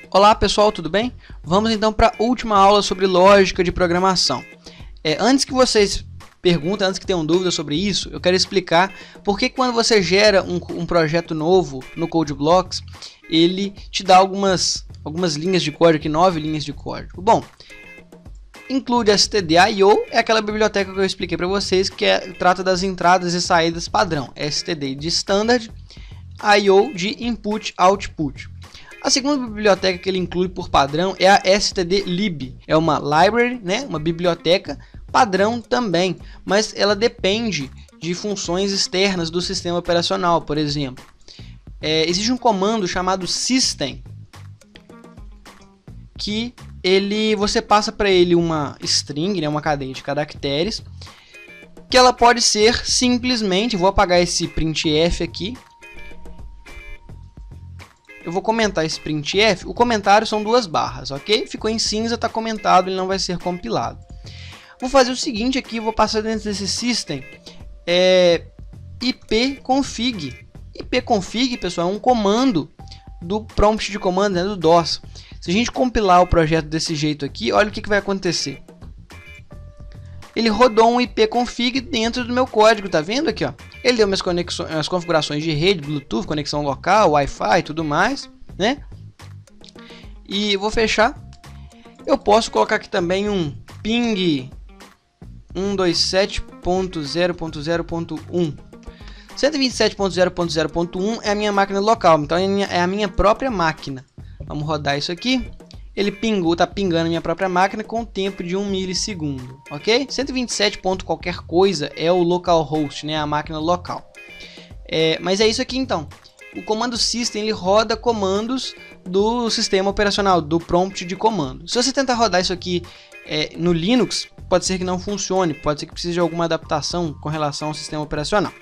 Olá pessoal, tudo bem? Vamos então para a última aula sobre lógica de programação. Antes que vocês perguntem, antes que tenham dúvidas sobre isso, eu quero explicar por que quando você gera um projeto novo no CodeBlocks, ele te dá algumas linhas de código, aqui 9 linhas de código. Bom, include std.io, é aquela biblioteca que eu expliquei para vocês, que trata das entradas e saídas padrão. std de standard, io de input output. A segunda biblioteca que ele inclui por padrão é a stdlib. É uma library, né? Uma biblioteca padrão também, mas ela depende de funções externas do sistema operacional. Por exemplo, existe um comando chamado system, que você passa para ele uma string, né? Uma cadeia de caracteres, que ela pode ser simplesmente, vou apagar esse printf aqui. Eu vou comentar esse printf, o comentário são 2 barras, ok? Ficou em cinza, está comentado, ele não vai ser compilado. Vou fazer o seguinte aqui, vou passar dentro desse system ipconfig. Ipconfig, pessoal, é um comando do prompt de comando, né, do DOS. Se a gente compilar o projeto desse jeito aqui, olha o que vai acontecer. Ele rodou um ipconfig dentro do meu código, tá vendo aqui, ó? Ele deu as configurações de rede, Bluetooth, conexão local, Wi-Fi e tudo mais, né? E vou fechar. Eu posso colocar aqui também um ping 127.0.0.1. 127.0.0.1 é a minha máquina local, então é a minha própria máquina. Vamos rodar isso aqui. Ele está pingando a minha própria máquina com o tempo de 1 milissegundo, ok? 127 ponto qualquer coisa é o localhost, né? A máquina local. Mas é isso aqui então. O comando system ele roda comandos do sistema operacional, do prompt de comando. Se você tentar rodar isso aqui no Linux, pode ser que não funcione, pode ser que precise de alguma adaptação com relação ao sistema operacional.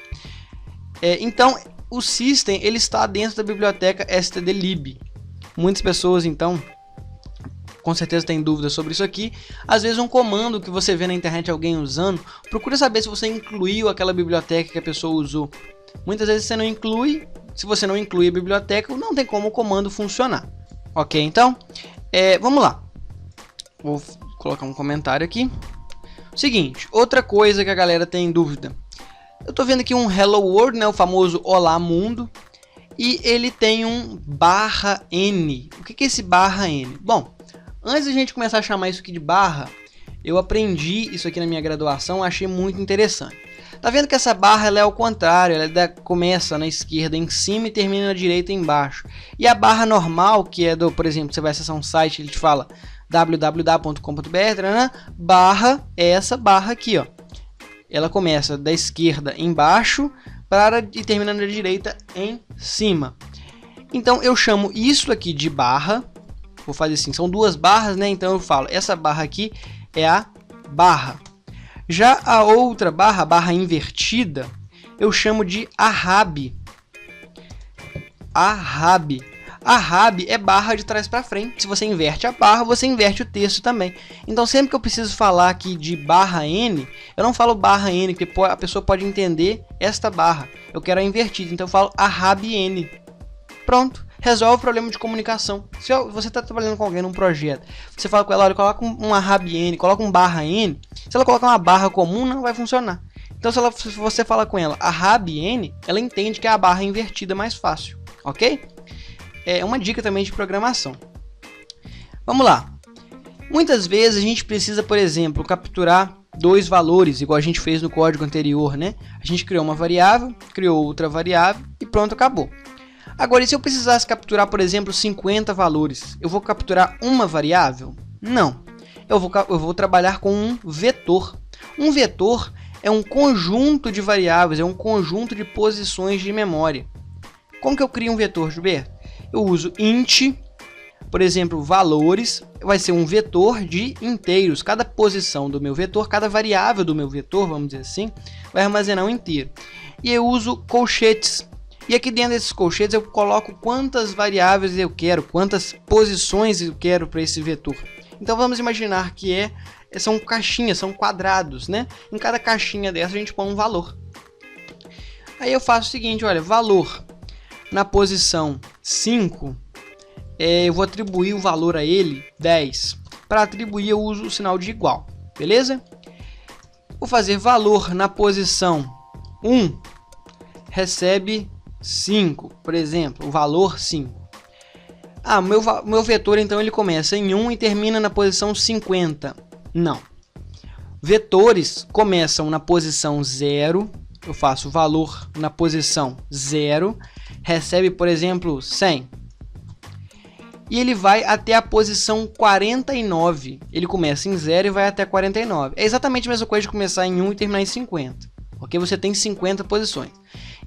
Então, o system ele está dentro da biblioteca stdlib. Muitas pessoas então com certeza tem dúvidas sobre isso aqui. Às vezes um comando que você vê na internet alguém usando, procura saber se você incluiu aquela biblioteca que a pessoa usou. Muitas vezes você não inclui. Se você não inclui a biblioteca, não tem como o comando funcionar. Ok, então, vamos lá. Vou colocar um comentário aqui. Seguinte, outra coisa que a galera tem dúvida. Eu estou vendo aqui um Hello World, né, o famoso Olá Mundo. E ele tem um /n. O que é esse /n? Bom, antes de a gente começar a chamar isso aqui de barra, eu aprendi isso aqui na minha graduação, achei muito interessante. Tá vendo que essa barra ela é ao contrário, ela começa na esquerda em cima e termina na direita embaixo. E a barra normal, que é por exemplo, você vai acessar um site, ele te fala www.com.br, barra é essa barra aqui, ó. Ela começa da esquerda embaixo e termina na direita em cima. Então eu chamo isso aqui de barra. Vou fazer assim, são 2 barras, né? Então eu falo, essa barra aqui é a barra. Já a outra barra, a barra invertida, eu chamo de arrab. Arrab. Arrab é barra de trás para frente. Se você inverte a barra, você inverte o texto também. Então sempre que eu preciso falar aqui de barra N, eu não falo barra N, porque a pessoa pode entender esta barra. Eu quero a invertida, então eu falo arrab N. Pronto. Resolve o problema de comunicação. Se você está trabalhando com alguém num projeto, você fala com ela, olha, coloca um arrab N, coloca um barra N. Se ela colocar uma barra comum, não vai funcionar. Então se você fala com ela arrab N, ela entende que é a barra invertida mais fácil, ok? É uma dica também de programação. Vamos lá. Muitas vezes a gente precisa, por exemplo, capturar 2 valores, igual a gente fez no código anterior, né? A gente criou uma variável, criou outra variável e pronto, acabou. Agora, e se eu precisasse capturar, por exemplo, 50 valores, eu vou capturar uma variável? Não. Eu vou trabalhar com um vetor. Um vetor é um conjunto de variáveis, é um conjunto de posições de memória. Como que eu crio um vetor, Gilberto? Eu uso int, por exemplo, valores, vai ser um vetor de inteiros. Cada posição do meu vetor, cada variável do meu vetor, vamos dizer assim, vai armazenar um inteiro. E eu uso colchetes. E aqui dentro desses colchetes eu coloco quantas variáveis eu quero, quantas posições eu quero para esse vetor. Então vamos imaginar que são caixinhas, são quadrados, né? Em cada caixinha dessa a gente põe um valor. Aí eu faço o seguinte, olha, valor na posição 5 eu vou atribuir o valor a ele 10. Para atribuir eu uso o sinal de igual, beleza? Vou fazer valor na posição 1 recebe 5, por exemplo, o valor 5. Meu vetor então ele começa em 1 e termina na posição 50. Não. Vetores começam na posição 0, eu faço valor na posição 0, recebe, por exemplo, 100. E ele vai até a posição 49. Ele começa em 0 e vai até 49. É exatamente a mesma coisa de começar em 1 e terminar em 50. Porque você tem 50 posições.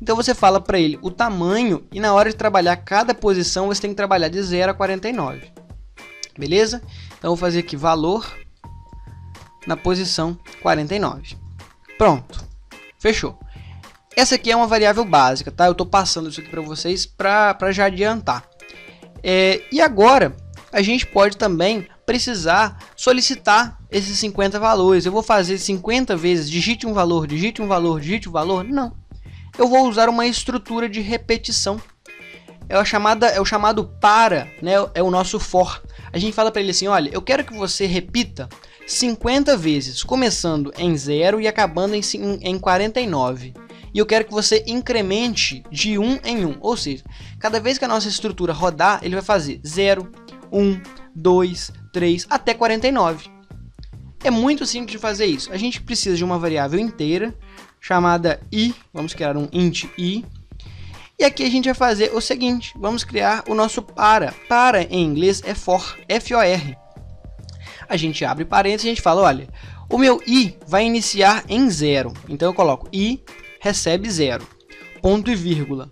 Então você fala para ele o tamanho e na hora de trabalhar cada posição você tem que trabalhar de 0 a 49. Beleza? Então eu vou fazer aqui valor na posição 49. Pronto. Fechou. Essa aqui é uma variável básica, tá? Eu estou passando isso aqui para vocês para já adiantar. E agora a gente pode também precisar solicitar esses 50 valores. Eu vou fazer 50 vezes, digite um valor, digite um valor, digite um valor? Não. Eu vou usar uma estrutura de repetição. É o chamado para, né? É o nosso for. A gente fala para ele assim, olha, eu quero que você repita 50 vezes, começando em 0 e acabando em 49. E eu quero que você incremente de 1 em 1. Ou seja, cada vez que a nossa estrutura rodar, ele vai fazer 0, 1, 2, 3, até 49. É muito simples de fazer isso. A gente precisa de uma variável inteira, chamada i. Vamos criar um int i. E aqui a gente vai fazer o seguinte. Vamos criar o nosso para. Para, em inglês, é for. F-O-R. A gente abre parênteses e a gente fala, olha, o meu i vai iniciar em 0. Então eu coloco i recebe 0, ponto e vírgula.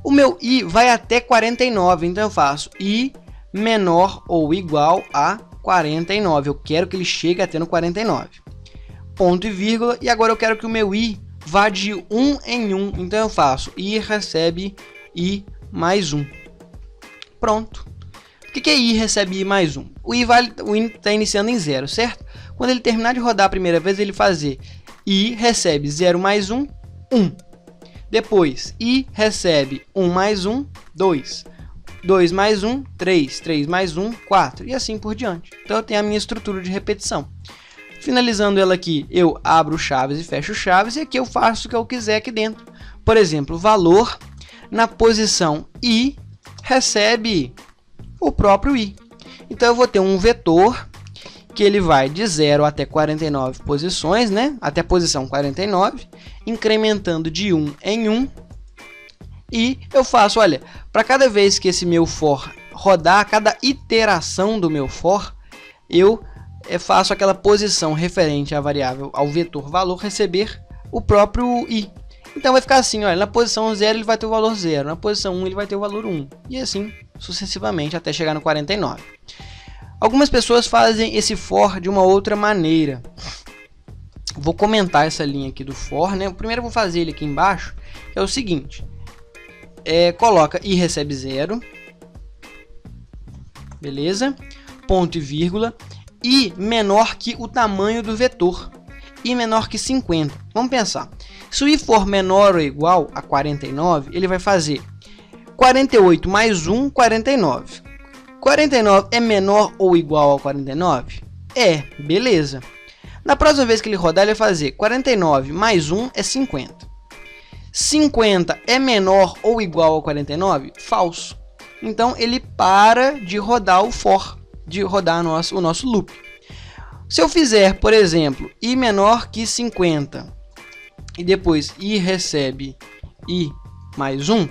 O meu i vai até 49, então eu faço i menor ou igual a 49. Eu quero que ele chegue até no 49. Ponto e vírgula. E agora eu quero que o meu i vá de 1 em 1. Então eu faço i recebe i mais 1. Pronto. O que é i recebe i mais 1? O i está iniciando em 0, certo? Quando ele terminar de rodar a primeira vez, ele fazer i recebe 0 mais 1, 1. Depois, i recebe 1 mais 1, 2. 2 mais 1, 3. 3 mais 1, 4. E assim por diante. Então eu tenho a minha estrutura de repetição. Finalizando ela aqui, eu abro chaves e fecho chaves. E aqui eu faço o que eu quiser aqui dentro. Por exemplo, valor na posição i recebe o próprio i. Então eu vou ter um vetor que ele vai de 0 até 49 posições, né? Até a posição 49, incrementando de 1 em 1. E eu faço, olha, para cada vez que esse meu for rodar, cada iteração do meu for, eu faço aquela posição referente à variável, ao vetor valor, receber o próprio i. Então vai ficar assim, olha, na posição 0 ele vai ter o valor 0, na posição 1 ele vai ter o valor 1. E assim sucessivamente até chegar no 49. Algumas pessoas fazem esse for de uma outra maneira. Vou comentar essa linha aqui do for, né? Primeiro eu vou fazer ele aqui embaixo, que é o seguinte. Coloca i recebe 0. Beleza? Ponto e vírgula. I menor que o tamanho do vetor. I menor que 50. Vamos pensar. Se o i for menor ou igual a 49, ele vai fazer 48 mais 1, 49. 49 é menor ou igual a 49? Beleza. Na próxima vez que ele rodar, ele vai fazer 49 mais 1 é 50. 50 é menor ou igual a 49? Falso. Então, ele para de rodar o for, de rodar o nosso loop. Se eu fizer, por exemplo, i menor que 50 e depois i recebe i mais 1, o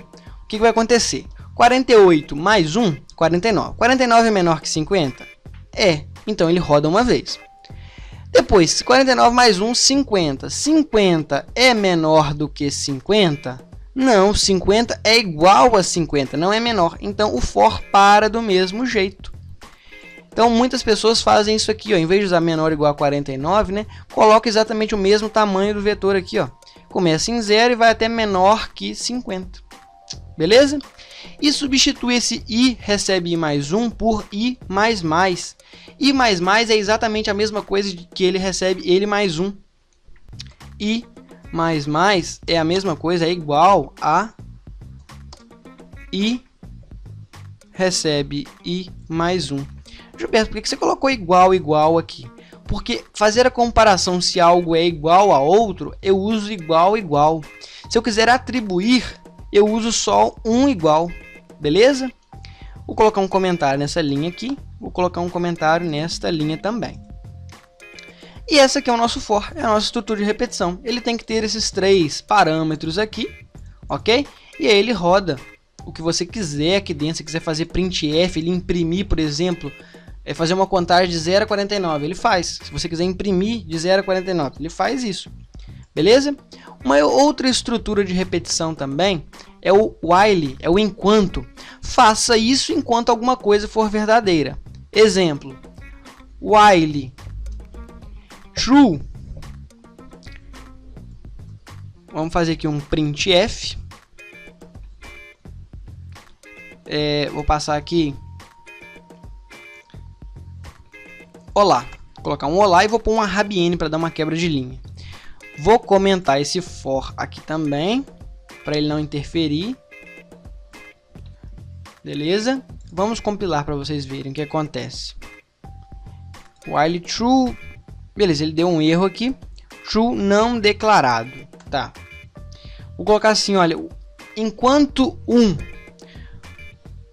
que vai acontecer? 48 mais 1, 49. 49 é menor que 50? Então ele roda uma vez. Depois, 49 mais 1, 50. 50 é menor do que 50? Não, 50 é igual a 50, não é menor. Então o for para do mesmo jeito. Então muitas pessoas fazem isso aqui, ó, em vez de usar menor ou igual a 49, né, coloca exatamente o mesmo tamanho do vetor aqui, ó. Começa em 0 e vai até menor que 50. Beleza? E substitui esse i recebe i mais 1 por i mais mais. I mais mais é exatamente a mesma coisa que ele recebe ele mais 1. I mais mais é a mesma coisa, é igual a i recebe I mais 1. Gilberto, por que você colocou igual aqui? Porque fazer a comparação se algo é igual a outro, eu uso igual. Se eu quiser atribuir, eu uso só um igual, beleza? Vou colocar um comentário nessa linha aqui, vou colocar um comentário nesta linha também. E essa aqui é o nosso for, é a nossa estrutura de repetição. Ele tem que ter esses 3 parâmetros aqui, ok? E aí ele roda o que você quiser aqui dentro. Se quiser fazer printf, ele imprimir, por exemplo, fazer uma contagem de 0 a 49, ele faz. Se você quiser imprimir de 0 a 49, ele faz isso, beleza? Uma outra estrutura de repetição também é o while, é o enquanto. Faça isso enquanto alguma coisa for verdadeira. Exemplo, while true. Vamos fazer aqui um printf. Vou passar aqui olá. Vou colocar um olá e vou pôr uma rabiene para dar uma quebra de linha. Vou comentar esse for aqui também, para ele não interferir. Beleza? Vamos compilar para vocês verem o que acontece. While true. Beleza, ele deu um erro aqui. True não declarado. Tá. Vou colocar assim, olha. Enquanto 1.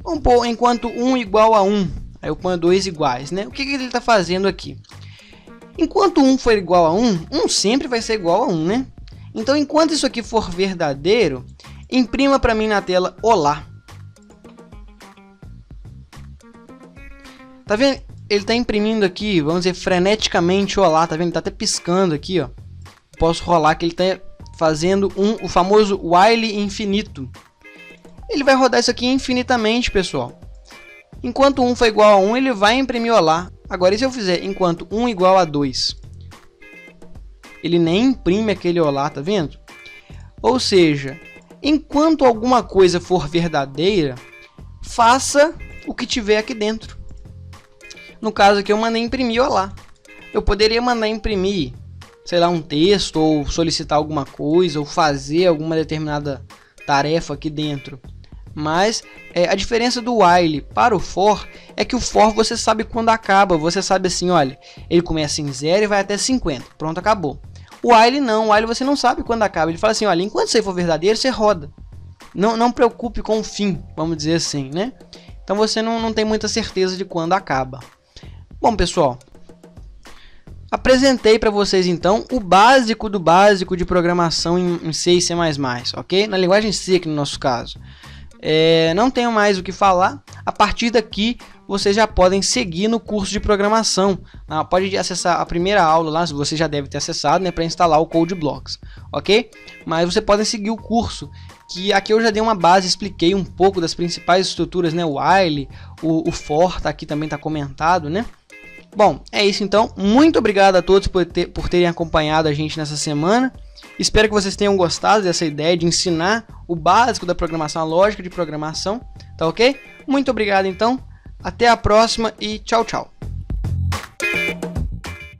Vamos pôr enquanto 1 igual a 1. Aí eu ponho 2 iguais, né? O que ele está fazendo aqui? Enquanto 1 for igual a 1, 1 sempre vai ser igual a 1, né? Então, enquanto isso aqui for verdadeiro, imprima para mim na tela olá. Tá vendo? Ele está imprimindo aqui, vamos dizer, freneticamente olá, tá vendo? Ele está até piscando aqui, ó. Posso rolar que ele está fazendo o famoso while infinito. Ele vai rodar isso aqui infinitamente, pessoal. Enquanto 1 for igual a 1, ele vai imprimir olá. Agora, e se eu fizer enquanto 1 igual a 2? Ele nem imprime aquele olá, tá vendo? Ou seja, enquanto alguma coisa for verdadeira, faça o que tiver aqui dentro. No caso aqui, eu mandei imprimir olá. Eu poderia mandar imprimir, sei lá, um texto, ou solicitar alguma coisa, ou fazer alguma determinada tarefa aqui dentro. Mas a diferença do while para o for é que o for você sabe quando acaba. Você sabe assim, olha, ele começa em 0 e vai até 50. Pronto, acabou. O while não, o while você não sabe quando acaba. Ele fala assim, olha, enquanto isso aí for verdadeiro, você roda. Não preocupe com o fim, vamos dizer assim, né? Então você não tem muita certeza de quando acaba. Bom, pessoal, apresentei para vocês então o básico do básico de programação em C e C++, ok? Na linguagem C aqui no nosso caso. Não tenho mais o que falar. A partir daqui vocês já podem seguir no curso de programação. Pode acessar a primeira aula lá, se você já deve ter acessado, né, para instalar o CodeBlocks, ok? Mas vocês podem seguir o curso, que aqui eu já dei uma base, expliquei um pouco das principais estruturas, né? O while, o for tá aqui também, tá comentado, né? Bom, é isso então. Muito obrigado a todos por terem acompanhado a gente nessa semana. Espero que vocês tenham gostado dessa ideia de ensinar o básico da programação, a lógica de programação, tá ok? Muito obrigado então, até a próxima e tchau, tchau.